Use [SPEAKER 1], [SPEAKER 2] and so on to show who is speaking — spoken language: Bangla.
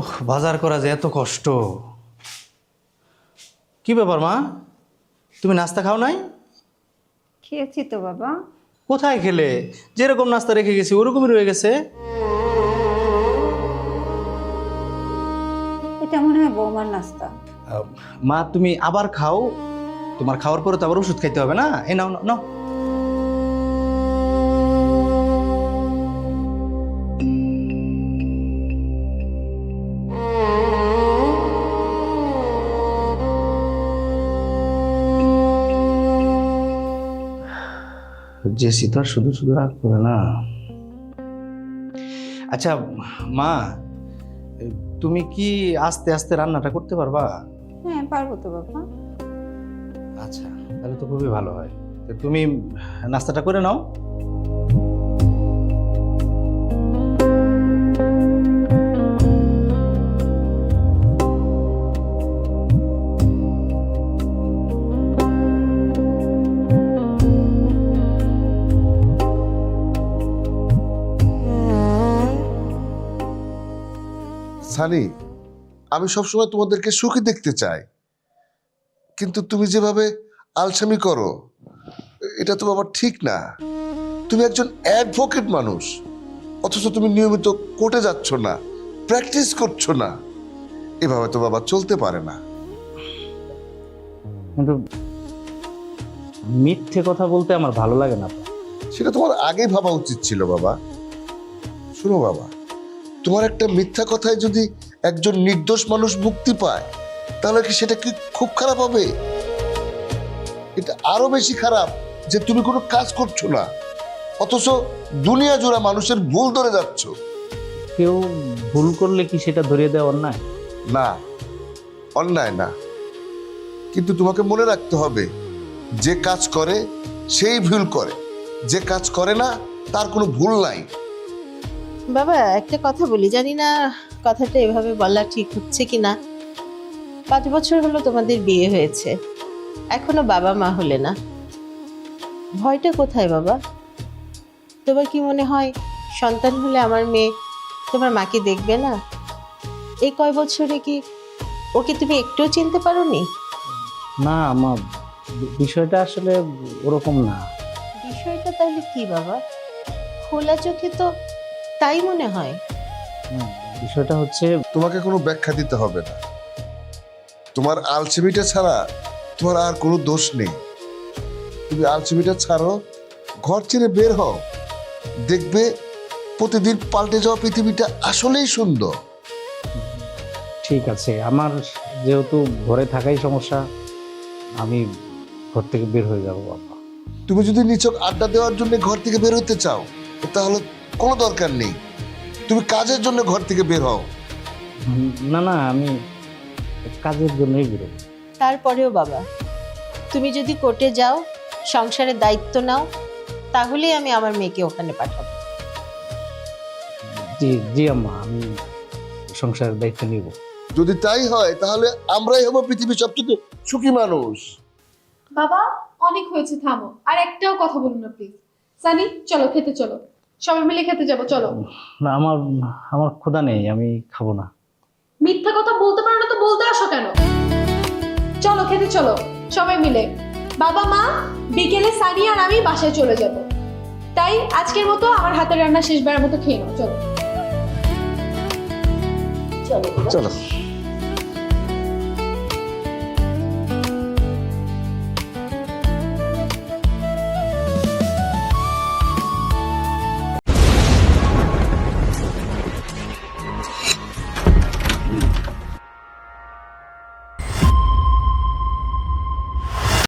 [SPEAKER 1] ওহ, বাজার করা যে এত কষ্ট। কি ব্যাপার মা, তুমি নাস্তা খাও নাই?
[SPEAKER 2] খেয়েছি তো বাবা।
[SPEAKER 1] কোথায় খেলে? যেরকম নাস্তা রেখে গেছি ওরকমই রয়ে গেছে।
[SPEAKER 2] এটা মনে হয় বৌমার নাস্তা।
[SPEAKER 1] মা তুমি আবার খাও, তোমার খাওয়ার পরে তো আবার ওষুধ খাইতে হবে না। এই নাও নাও নাও। জেসি তো আর শুধু শুধু রাগ করে না। আচ্ছা মা, তুমি কি আস্তে আস্তে রান্নাটা করতে পারবা?
[SPEAKER 2] হ্যাঁ পারবো তো বাবা।
[SPEAKER 1] আচ্ছা তাহলে তো খুবই ভালো হয়। তো তুমি নাস্তাটা করে নাও।
[SPEAKER 3] সানি, আমি সবসময় তোমাদেরকে সুখী দেখতে চাই, কিন্তু তুমি যেভাবে আলসামি করো এটা তো বাবা ঠিক না। তুমি একজন অ্যাডভোকেট মানুষ, অথচ তুমি নিয়মিত কোর্টে যাচ্ছ না, প্র্যাকটিস করছো না। এভাবে তো বাবা চলতে পারে না।
[SPEAKER 1] কিন্তু মিথ্যে কথা বলতে আমার ভালো লাগে না।
[SPEAKER 3] সেটা তোমার আগেই ভাবা উচিত ছিল বাবা। শোনো বাবা, তোমার একটা মিথ্যা কথায় যদি একজন নির্দোষ মানুষ মুক্তি পায়, তাহলে কি সেটা কি খুব খারাপ হবে? এটা আরো বেশি খারাপ যে তুমি কোনো কাজ করছো না, অথচ দুনিয়া জোড়া মানুষের ভুল ধরে যাচ্ছ।
[SPEAKER 1] কেউ ভুল করলে কি সেটা ধরিয়ে দেওয়া অন্যায়?
[SPEAKER 3] না, অন্যায় না, কিন্তু তোমাকে মনে রাখতে হবে যে কাজ করে সেই ভুল করে, যে কাজ করে না তার কোনো ভুল নাই।
[SPEAKER 4] বাবা একটা কথা বলি, জানি না কথাটা এভাবে বলা ঠিক হচ্ছে কিনা। 5 বছর হলো তোমাদের বিয়ে হয়েছে, এখনো বাবা মা হলে না। ভয়টা কোথায় বাবা? তোমার কি মনে হয় সন্তান হলে আমার মেয়ে তোমার মাকে দেখবে না? এই কয় বছরে কি ওকে তুমি একটুও চিনতে পারোনি?
[SPEAKER 1] না মা, বিষয়টা আসলে ওরকম না।
[SPEAKER 4] বিষয়টা তাহলে কি বাবা? খোলা চোখে তো তাই মনে হয়।
[SPEAKER 1] বিষয়টা হচ্ছে,
[SPEAKER 3] তোমাকে কোনো ব্যাখ্যা দিতে হবে না। তোমার আলসেমিটা ছাড়া তোমার আর কোনো দোষ নেই। তুমি আলসেমিটা ছাড়ো, ঘর ছেড়ে বের হও, দেখবে প্রতিদিন পাল্টে যাওয়া পৃথিবীটা আসলেই সুন্দর।
[SPEAKER 1] ঠিক আছে, আমার যেহেতু ঘরে থাকাই সমস্যা, আমি ঘর থেকে বের হয়ে যাবো বাবা।
[SPEAKER 3] তুমি যদি নিছক আড্ডা দেওয়ার জন্য ঘর থেকে বের হতে চাও, তাহলে কোনো দরকার নেই। তুমি কাজের জন্য ঘর থেকে বের হও।
[SPEAKER 1] না না, আমি কাজের জন্যই বেরোবো।
[SPEAKER 4] তারপরেও বাবা, তুমি যদি কোর্টে যাও, সংসারের দায়িত্ব নাও, তাহলেই আমি আমার মেয়েকে ওখানে পাঠাবো।
[SPEAKER 1] জি জি আম্মা, আমি সংসারের দায়িত্ব নিব।
[SPEAKER 3] যদি তাই হয় তাহলে আমরাই হবো পৃথিবীর সবচেয়ে সুখী মানুষ।
[SPEAKER 5] বাবা অনেক হয়েছে, থামো, আর একটাও কথা বলুন না প্লিজ। সানি চলো খেতে, চলো সবাই মিলে খেতে যাবো, চলো।
[SPEAKER 1] না, আমার ক্ষুধা নেই, আমি খাবো না।
[SPEAKER 5] মিথ্যা কথা বলতে পারো না তো বলতে আসো কেন? চলো খেতে চলো সবাই মিলে। বাবা মা বিকেলে সানি আর আমি বাসায় চলে যাব, তাই আজকের মতো আমার হাতের রান্না শেষবারের মতো খেয়ে নাও, চলো।
[SPEAKER 4] চলো
[SPEAKER 3] চলো।